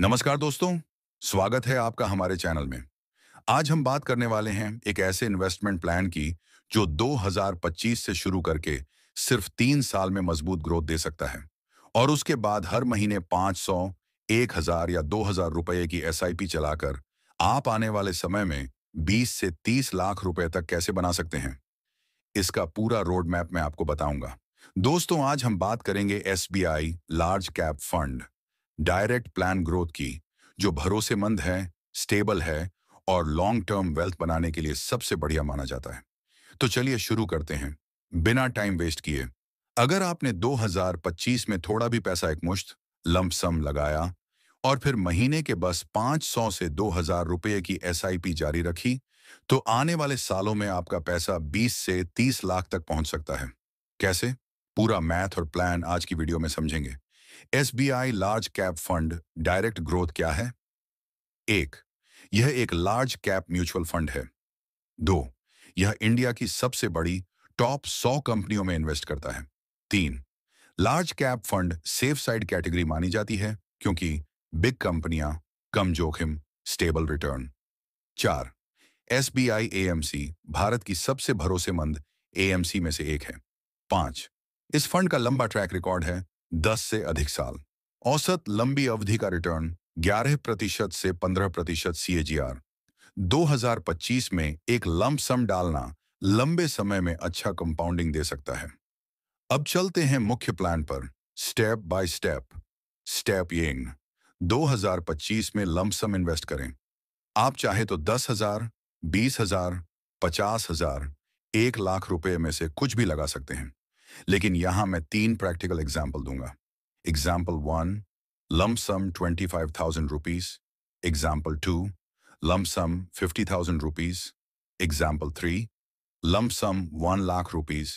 नमस्कार दोस्तों, स्वागत है आपका हमारे चैनल में। आज हम बात करने वाले हैं एक ऐसे इन्वेस्टमेंट प्लान की जो 2025 से शुरू करके सिर्फ 3 साल में मजबूत ग्रोथ दे सकता है और उसके बाद हर महीने 500, 1000 या 2000 रुपए की एसआईपी चलाकर आप आने वाले समय में 20 से 30 लाख रुपए तक कैसे बना सकते हैं। इसका पूरा रोड मैप मैं आपको बताऊंगा। दोस्तों, आज हम बात करेंगे SBI large cap fund direct plan growth की, जो भरोसेमंद है, स्टेबल है और लॉन्ग टर्म वेल्थ बनाने के लिए सबसे बढ़िया माना जाता है। तो चलिए शुरू करते हैं बिना टाइम वेस्ट किए। अगर आपने 2025 में थोड़ा भी पैसा एकमुश्त लंप सम लगाया और फिर महीने के बस 500 से 2000 रुपए की एसआईपी जारी रखी, तो आने वाले सालों में आपका पैसा 20 से 30 लाख तक पहुंच सकता है। कैसे? पूरा मैथ और प्लान आज की वीडियो में समझेंगे। SBI large cap fund direct growth क्या है? एक, यह एक लार्ज कैप म्यूचुअल फंड है। दो, यह इंडिया की सबसे बड़ी टॉप 100 कंपनियों में इन्वेस्ट करता है। तीन, large cap fund safe side category मानी जाती है क्योंकि बिग कंपनियां, कम जोखिम, स्टेबल रिटर्न। चार, एसबीआई एएमसी भारत की सबसे भरोसेमंद एएमसी में से एक है। पांच, इस फंड का लंबा ट्रैक रिकॉर्ड है, 10 से अधिक साल। औसत लंबी अवधि का रिटर्न 11% से 15% सीएजीआर। 2025 में एक लंप सम डालना लंबे समय में अच्छा कंपाउंडिंग दे सकता है। अब चलते हैं मुख्य प्लान पर, step by step. Step young, 2025 में लंप सम इन्वेस्ट करें। आप चाहे तो 10,000, 20,000, 50,000, 1 लाख रुपए में से कुछ भी लगा सकते हैं। लेकिन यहां मैं 3 प्रैक्टिकल एग्जाम्पल दूंगा। Example 1, lump sum 25,000 rupees. Example 2, lump sum 50,000 rupees. Example 3, lump sum 1 lakh rupees.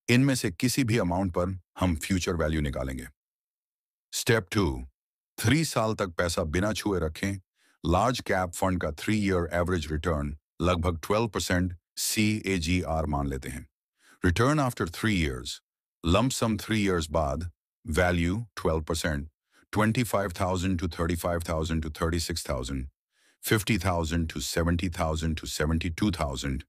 इनमें से किसी भी अमाउंट पर हम फ्यूचर वैल्यू निकालेंगे। स्टेप 2, 3 साल तक पैसा बिना छुए रखें। लार्ज कैप फंड का 3 ईयर एवरेज रिटर्न लगभग 12% CAGR मान लेते हैं। Return after 3 years. Lump sum 3 years बाद. Value 12%. 25,000 to 35,000 to 36,000. 50,000 to 70,000 to 72,000.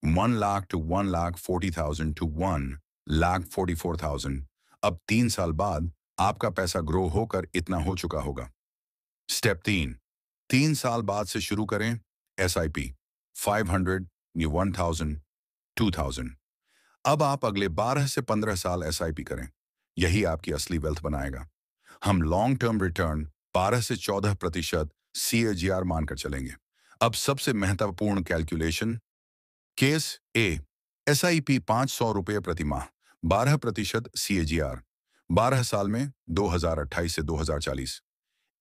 1 lakh to 1 lakh 40,000 to 1 lakh 44,000. अब 3 साल बाद आपका पैसा ग्रो होकर इतना हो चुका होगा। स्टेप 3, 3 साल बाद से शुरू करें SIP 500, 1000, 2000। अब आप अगले 12 से 15 साल एसआईपी करें। यही आपकी असली वेल्थ बनाएगा। हम लॉन्ग टर्म रिटर्न 12 से 14% सीएजीआर मानकर चलेंगे। अब सबसे महत्वपूर्ण कैलकुलेशन। केस ए, एसआईपी 500 रुपये प्रति माह, 12% सीएजीआर, 12 साल में 2028 से 2040।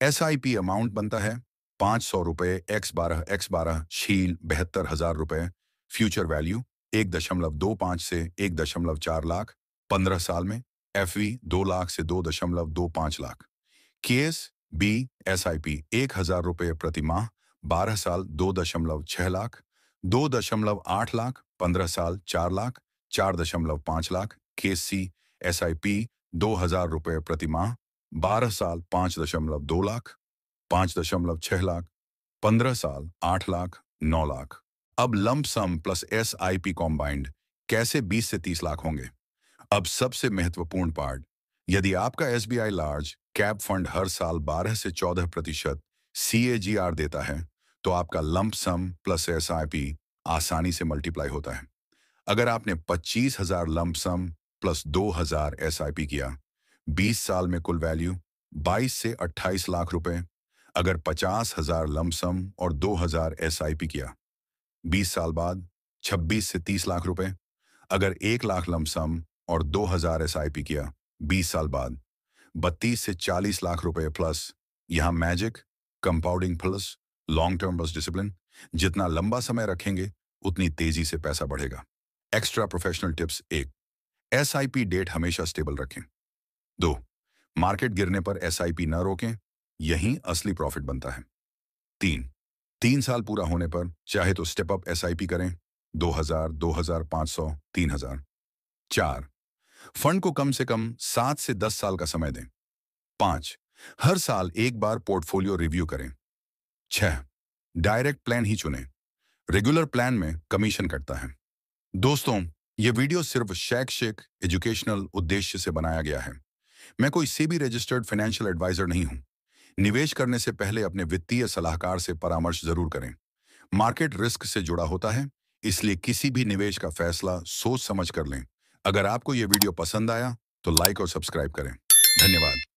एसआईपी अमाउंट बनता है 500 रुपये x12 शील 72,000 रुपये। फ्यूचर वैल्यू 1.25 से 1.4 लाख, 15 साल में। एफवी 2 लाख से 2.25 लाख। केएस बी, एसआईपी 1,000 रुपये प्रति माह, 12 साल 2.6 लाख, 2.8 लाख, 15 साल 4 लाख, 4.5 लाख। केस सी, एसआईपी 2,000 रुपये प्रति माह, 12 साल 5.2 लाख, 5.6 लाख, 15 साल 8 लाख, 9 लाख। अब लंप सम प्लस एसआईपी कॉम्बाइंड कैसे 20 से 30 लाख होंगे? अब सबसे महत्वपूर्ण पार्ट, यदि आपका एसबीआई लार्ज कैप फंड हर साल 12 से 14% सीएजीआर देता है, तो आपका लंप सम प्लस एसआईपी आसानी से मल्टीप्लाई होता है। अगर आपने 25,000 लंप सम प्लस 2,000 एसआईपी किया, 20 साल में कुल वैल्यू 22 से 28 लाख रुपए। अगर 50,000 लंप सम और 2,000 एसआईपी किया, 20 साल बाद 26 से 30 लाख रुपए। अगर 1 लाख लंप सम और 2,000 एसआईपी किया, 20 साल बाद 32 से 40 लाख रुपए प्लस। यहाँ magic, compounding plus long term बस डिसिप्लिन। जितना लंबा समय रखेंगे उतनी तेजी से पैसा बढ़ेगा। Extra professional tips. 1, SIP date हमेशा स्टेबल रखें। 2, मार्केट गिरने पर एसआईपी न रोकें, यहीं असली प्रॉफिट बनता है। 3, 3 साल पूरा होने पर चाहे तो स्टेप अप एसआईपी करें, 2,000, 2,500, 3,000। 4, फंड को कम से कम 7 से 10 साल का समय दें। 5, हर साल एक बार पोर्टफोलियो रिव्यू करें। 6. डायरेक्ट प्लान ही चुनें। रेगुलर प्लान में कमीशन कटता है। दोस्तों, ये वीडियो सिर्फ शैक्षिक एजुकेशनल उद्देश्य से बनाया गया है। मैं कोई सेबी रजिस्टर्ड फाइनेंशियल एडवाइजर नहीं हूं। निवेश करने से पहले अपने वित्तीय सलाहकार से परामर्श जरूर करें। मार्केट रिस्क से जुड़ा होता है, इसलिए किसी भी निवेश का फैसला सोच समझ कर लें। अगर आपको यह वीडियो पसंद आया तो लाइक और सब्सक्राइब करें। धन्यवाद।